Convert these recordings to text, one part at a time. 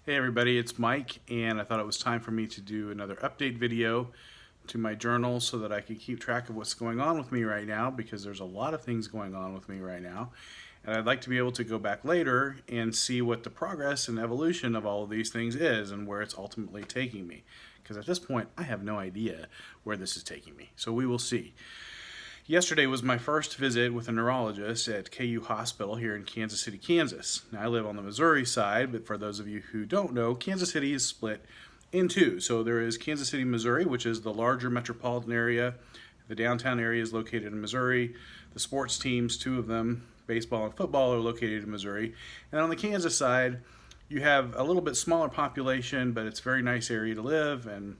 Hey everybody, it's Mike, and I thought it was time for me to do another update video to my journal so that I could keep track of what's going on with me right now, because there's a lot of things going on with me right now. And I'd like to be able to go back later and see what the progress and evolution of all of these things is and where it's ultimately taking me. Because at this point, I have no idea where this is taking me. So we will see. Yesterday was my first visit with a neurologist at KU Hospital here in Kansas City, Kansas. Now, I live on the Missouri side, but for those of you who don't know, Kansas City is split in two. So there is Kansas City, Missouri, which is the larger metropolitan area. The downtown area is located in Missouri. The sports teams, two of them, baseball and football, are located in Missouri. And on the Kansas side, you have a little bit smaller population, but it's a very nice area to live, and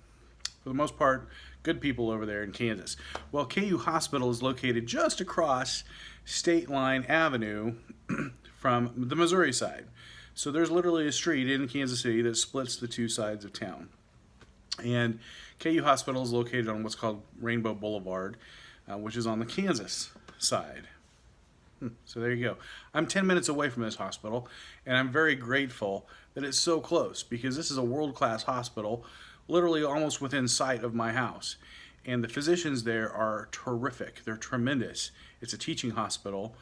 for the most part, good people over there in Kansas. Well, KU Hospital is located just across State Line Avenue from the Missouri side. So there's literally a street in Kansas City that splits the two sides of town. And KU Hospital is located on what's called Rainbow Boulevard, which is on the Kansas side. So there you go. I'm 10 minutes away from this hospital, and I'm very grateful that it's so close, because this is a world-class hospital, literally almost within sight of my house. And the physicians there are terrific. They're tremendous. It's a teaching hospital,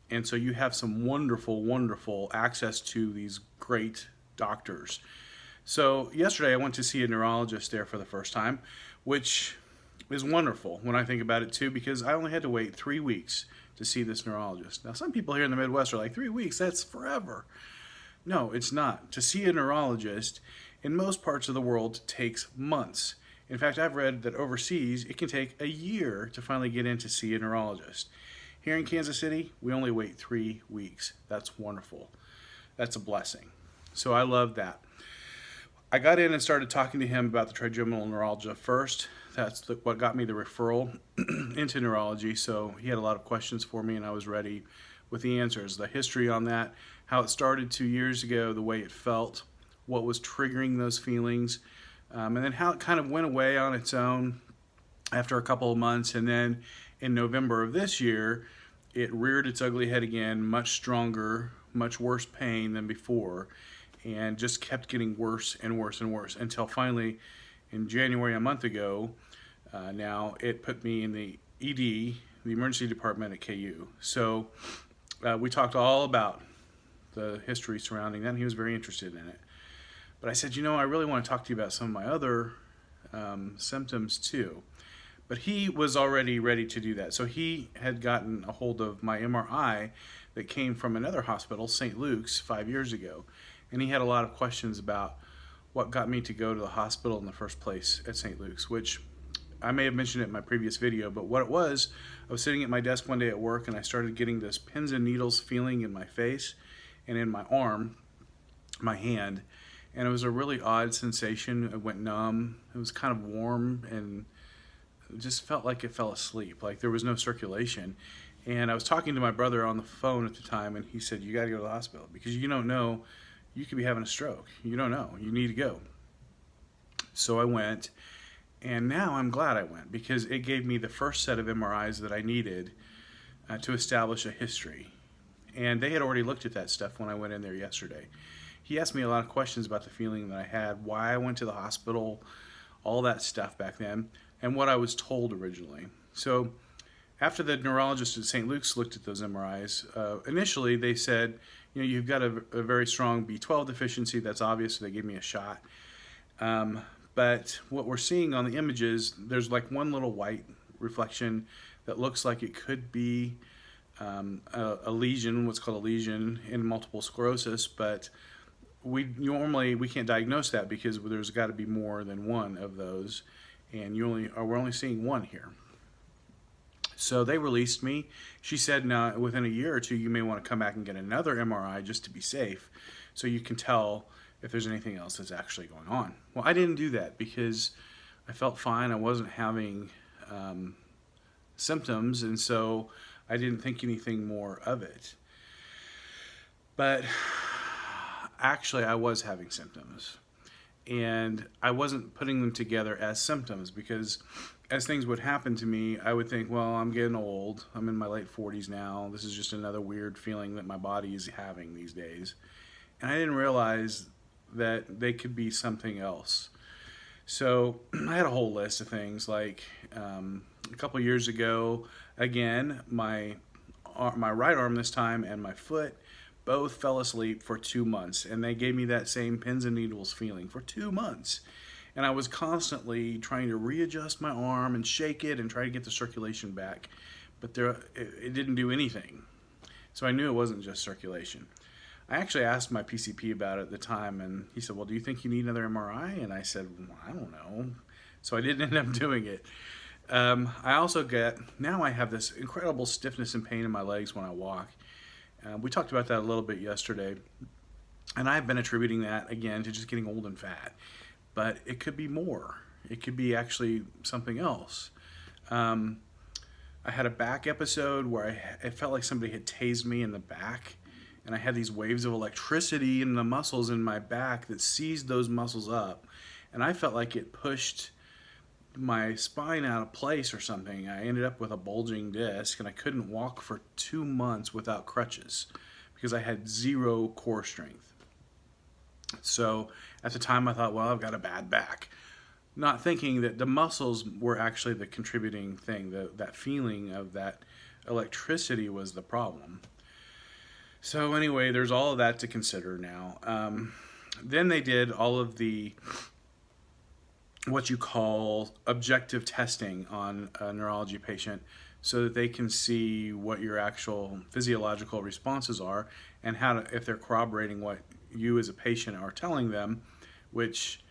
and so you have some wonderful, wonderful access to these great doctors. So yesterday I went to see a neurologist there for the first time, which is wonderful when I think about it too, because I only had to wait 3 weeks to see this neurologist. Now, some people here in the Midwest are like, 3 weeks, that's forever. No, it's not. To see a neurologist in most parts of the world takes months. In fact, I've read that overseas it can take a year to finally get in to see a neurologist. Here in Kansas City, we only wait 3 weeks. That's wonderful. That's a blessing. So I love that. I got in and started talking to him about the trigeminal neuralgia first. That's what got me the referral into neurology. So he had a lot of questions for me, and I was ready with the answers. The history on that, how it started 2 years ago, the way it felt, what was triggering those feelings, and then how it kind of went away on its own after a couple of months. And then in November of this year, it reared its ugly head again, much stronger, much worse pain than before, and just kept getting worse and worse and worse until finally in January, a month ago, now it put me in the ED, the emergency department at KU. So we talked all about the history surrounding that, and he was very interested in it. But I said, you know, I really want to talk to you about some of my other symptoms too. But he was already ready to do that. So he had gotten a hold of my MRI that came from another hospital, St. Luke's, 5 years ago. And he had a lot of questions about what got me to go to the hospital in the first place at St. Luke's, which I may have mentioned it in my previous video, but what it was, I was sitting at my desk one day at work, and I started getting this pins and needles feeling in my face and in my arm, my hand, and it was a really odd sensation. It went numb. It was kind of warm, and it just felt like it fell asleep, like there was no circulation. And I was talking to my brother on the phone at the time, and he said, you got to go to the hospital, because you don't know, you could be having a stroke. You don't know. You need to go. So I went, and now I'm glad I went, because it gave me the first set of MRIs that I needed to establish a history. And they had already looked at that stuff when I went in there yesterday. He asked me a lot of questions about the feeling that I had, why I went to the hospital, all that stuff back then, and what I was told originally. So after the neurologist at St. Luke's looked at those MRIs, initially they said, you know, you've got a very strong B12 deficiency. That's obvious, so they gave me a shot. But what we're seeing on the images, there's like one little white reflection that looks like it could be a lesion, what's called a lesion in multiple sclerosis, but we can't diagnose that because there's got to be more than one of those, and we're only seeing one here. So they released me. She said, now within a year or two, you may want to come back and get another MRI just to be safe, so you can tell if there's anything else that's actually going on. Well, I didn't do that because I felt fine. I wasn't having symptoms, and so I didn't think anything more of it. But actually, I was having symptoms, and I wasn't putting them together as symptoms, because as things would happen to me, I would think, well, I'm getting old. I'm in my late 40s now. This is just another weird feeling that my body is having these days. And I didn't realize that they could be something else. So I had a whole list of things like a couple years ago, again, my right arm this time and my foot both fell asleep for 2 months, and they gave me that same pins and needles feeling for 2 months. And I was constantly trying to readjust my arm and shake it and try to get the circulation back, but it didn't do anything. So I knew it wasn't just circulation. I actually asked my PCP about it at the time, and he said, well, do you think you need another MRI? And I said, well, I don't know. So I didn't end up doing it. I also now I have this incredible stiffness and pain in my legs when I walk. We talked about that a little bit yesterday, and I've been attributing that, again, to just getting old and fat. But it could be more. It could be actually something else. I had a back episode where it felt like somebody had tased me in the back, and I had these waves of electricity in the muscles in my back that seized those muscles up, and I felt like it pushed my spine out of place or something. I ended up with a bulging disc, and I couldn't walk for 2 months without crutches because I had zero core strength. So at the time I thought, well, I've got a bad back, not thinking that the muscles were actually the contributing thing. That feeling of that electricity was the problem. So anyway, there's all of that to consider now. Then they did all of the what you call objective testing on a neurology patient so that they can see what your actual physiological responses are and if they're corroborating what you as a patient are telling them, which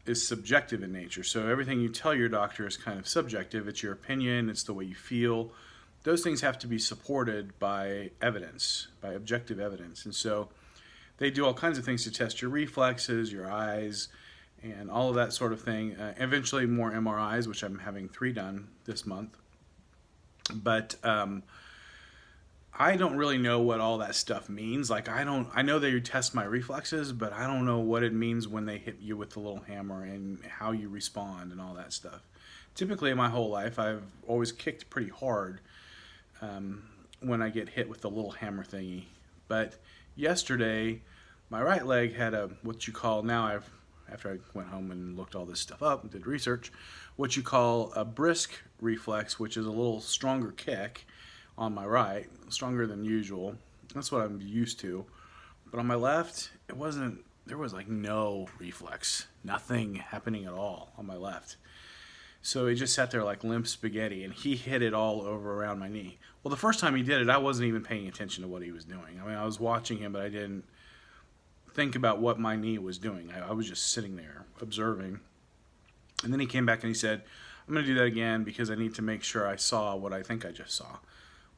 is subjective in nature. So everything you tell your doctor is kind of subjective. It's your opinion, it's the way you feel. Those things have to be supported by evidence, by objective evidence. And so they do all kinds of things to test your reflexes, your eyes, and all of that sort of thing. Eventually more MRIs, which I'm having 3 done this month. But I don't really know what all that stuff means. Like I know they test my reflexes, but I don't know what it means when they hit you with the little hammer and how you respond and all that stuff. Typically in my whole life, I've always kicked pretty hard when I get hit with the little hammer thingy. But yesterday, my right leg had what you call, after I went home and looked all this stuff up and did research, what you call a brisk reflex, which is a little stronger kick on my right, stronger than usual. That's what I'm used to. But on my left, there was like no reflex, nothing happening at all on my left. So he just sat there like limp spaghetti, and he hit it all over around my knee. Well, the first time he did it, I wasn't even paying attention to what he was doing. I mean, I was watching him, but I didn't think about what my knee was doing. I was just sitting there observing. And then he came back and he said, I'm going to do that again because I need to make sure I saw what I think I just saw.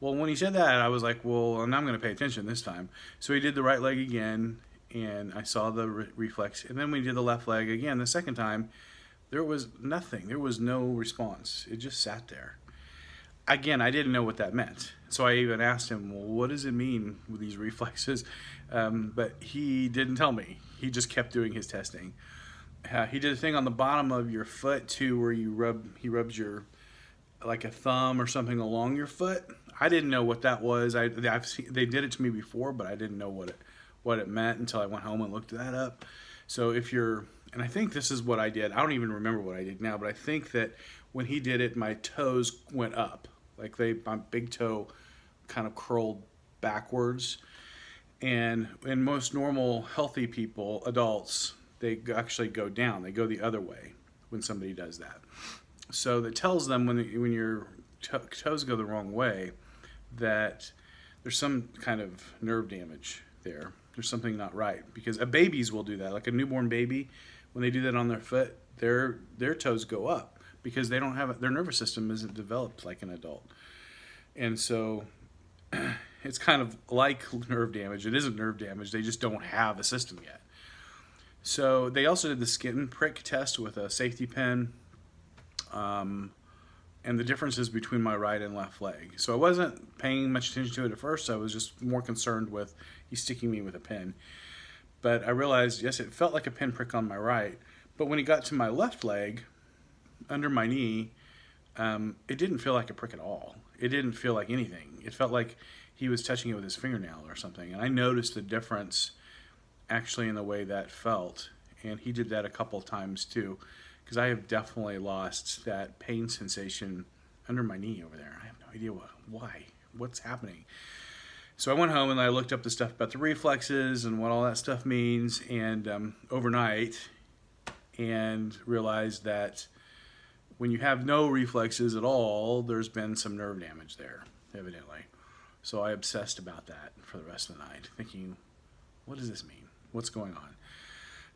Well, when he said that, I was like, well, now I'm going to pay attention this time. So he did the right leg again, and I saw the reflex. And then when he did the left leg again, the second time, there was nothing. There was no response. It just sat there. Again, I didn't know what that meant. So I even asked him, well, what does it mean with these reflexes? But he didn't tell me. He just kept doing his testing. He did a thing on the bottom of your foot, too, where he rubs your, like a thumb or something along your foot. I didn't know what that was. They did it to me before, but I didn't know what it meant until I went home and looked that up. So and I think this is what I did. I don't even remember what I did now, but I think that when he did it, my toes went up. Like my big toe kind of curled backwards. And in most normal, healthy people, adults, they actually go down. They go the other way when somebody does that. So that tells them when your toes go the wrong way that there's some kind of nerve damage there. There's something not right. Because babies will do that. Like a newborn baby, when they do that on their foot, their toes go up because they don't have their nervous system isn't developed like an adult. And so it's kind of like nerve damage. It isn't nerve damage. They just don't have a system yet. So they also did the skin prick test with a safety pin. And the differences between my right and left leg. So I wasn't paying much attention to it at first. I was just more concerned with he's sticking me with a pin. But I realized, yes, it felt like a pin prick on my right. But when he got to my left leg, under my knee, it didn't feel like a prick at all. It didn't feel like anything. It felt like he was touching it with his fingernail or something. And I noticed the difference actually in the way that felt. And he did that a couple of times too, because I have definitely lost that pain sensation under my knee over there. I have no idea why, what's happening. So I went home and I looked up the stuff about the reflexes and what all that stuff means, and overnight, and realized that when you have no reflexes at all, there's been some nerve damage there, evidently. So I obsessed about that for the rest of the night, thinking, what does this mean? What's going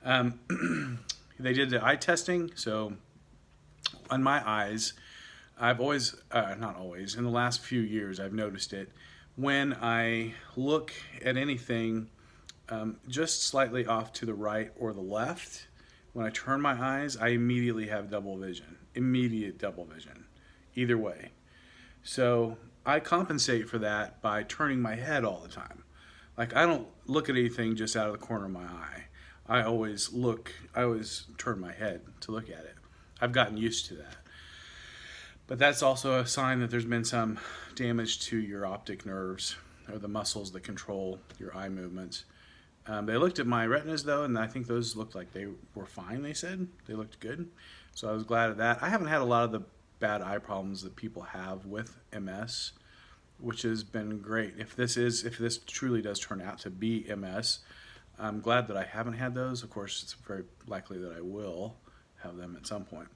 on? They did the eye testing. So on my eyes, I've always, not always, in the last few years, I've noticed it. When I look at anything just slightly off to the right or the left, when I turn my eyes, I immediately have double vision. Immediate double vision. Either way. So I compensate for that by turning my head all the time. Like, I don't look at anything just out of the corner of my eye. I always turn my head to look at it. I've gotten used to that. But that's also a sign that there's been some damage to your optic nerves, or the muscles that control your eye movements. They looked at my retinas though, and I think those looked like they were fine, they said. They looked good. So I was glad of that. I haven't had a lot of the bad eye problems that people have with MS, which has been great. If this truly does turn out to be MS, I'm glad that I haven't had those. Of course, it's very likely that I will have them at some point.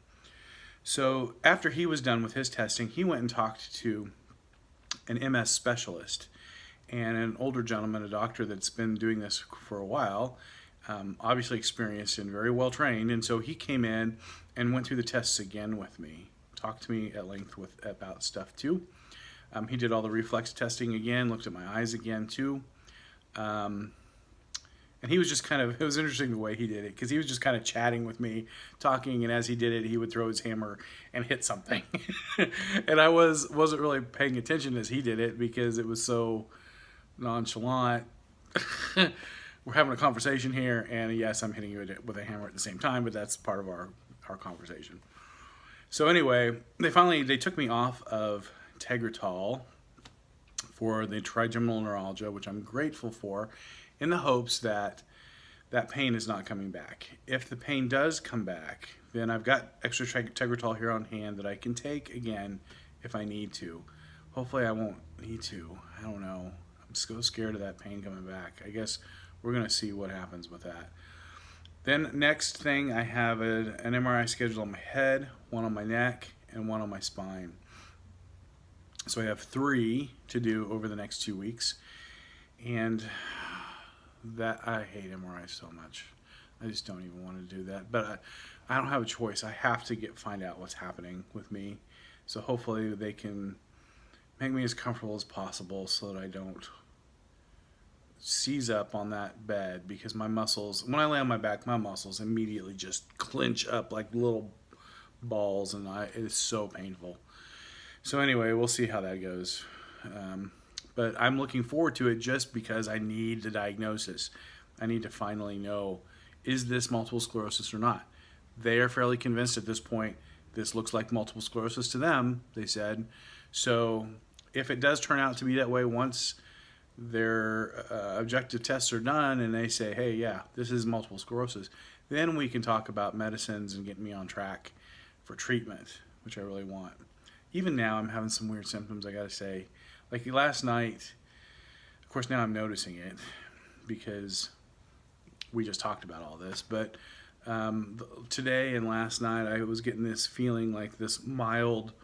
So after he was done with his testing, he went and talked to an MS specialist, and an older gentleman, a doctor that's been doing this for a while, obviously experienced and very well trained. And so he came in and went through the tests again with me, talked to me at length about stuff too. He did all the reflex testing again, looked at my eyes again too. And he was just it was interesting the way he did it, because he was just kind of chatting with me, talking, and as he did it, he would throw his hammer and hit something. And I wasn't really paying attention as he did it, because it was so nonchalant. We're having a conversation here, and yes, I'm hitting you with a hammer at the same time, but that's part of our conversation. So anyway, they took me off of Tegretol for the trigeminal neuralgia, which I'm grateful for, in the hopes that that pain is not coming back. If the pain does come back, then I've got extra Tegretol here on hand that I can take again if I need to. Hopefully I won't need to. I don't know. I'm so scared of that pain coming back. I guess we're going to see what happens with that. Then next thing, I have an MRI scheduled on my head, one on my neck, and one on my spine. So I have 3 to do over the next 2 weeks. And that, I hate MRI so much. I just don't even want to do that. But I don't have a choice. I have to find out what's happening with me. So hopefully they can make me as comfortable as possible so that I don't seize up on that bed, because my muscles, when I lay on my back, my muscles immediately just clench up like little balls, and it is so painful. So anyway, we'll see how that goes. But I'm looking forward to it just because I need the diagnosis. I need to finally know, is this multiple sclerosis or not? They are fairly convinced at this point this looks like multiple sclerosis to them, they said. So if it does turn out to be that way, once their objective tests are done and they say, hey, yeah, this is multiple sclerosis, then we can talk about medicines and get me on track for treatment, which I really want. Even now, I'm having some weird symptoms, I gotta say. Like last night, of course now I'm noticing it because we just talked about all this, but today and last night I was getting this feeling like this mild,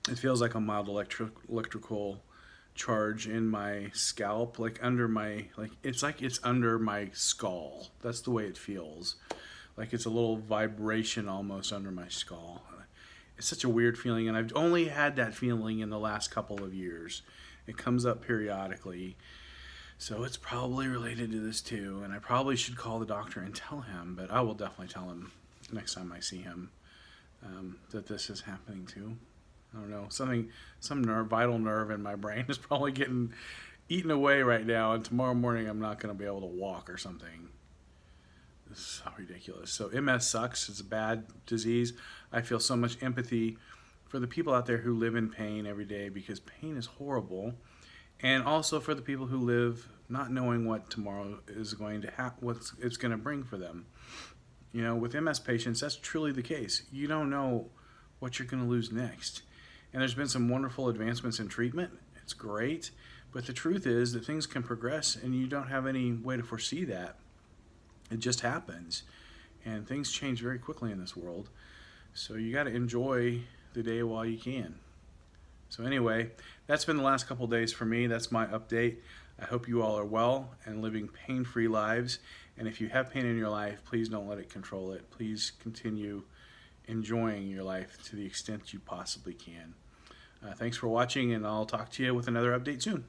it feels like a mild electrical charge in my scalp, like under my, it's under my skull. That's the way it feels. Like it's a little vibration almost under my skull. It's such a weird feeling, and I've only had that feeling in the last couple of years. It comes up periodically, so it's probably related to this too, and I probably should call the doctor and tell him, but I will definitely tell him next time I see him that this is happening too. I don't know, some vital nerve in my brain is probably getting eaten away right now, and tomorrow morning I'm not going to be able to walk or something. This is so ridiculous. So MS sucks. It's a bad disease. I feel so much empathy for the people out there who live in pain every day, because pain is horrible. And also for the people who live not knowing what tomorrow is going to what it's going to bring for them. You know, with MS patients, that's truly the case. You don't know what you're going to lose next. And there's been some wonderful advancements in treatment. It's great. But the truth is that things can progress and you don't have any way to foresee that. It just happens. And things change very quickly in this world. So you got to enjoy the day while you can. So anyway, that's been the last couple days for me. That's my update. I hope you all are well and living pain-free lives. And if you have pain in your life, please don't let it control it. Please continue enjoying your life to the extent you possibly can. Thanks for watching, and I'll talk to you with another update soon.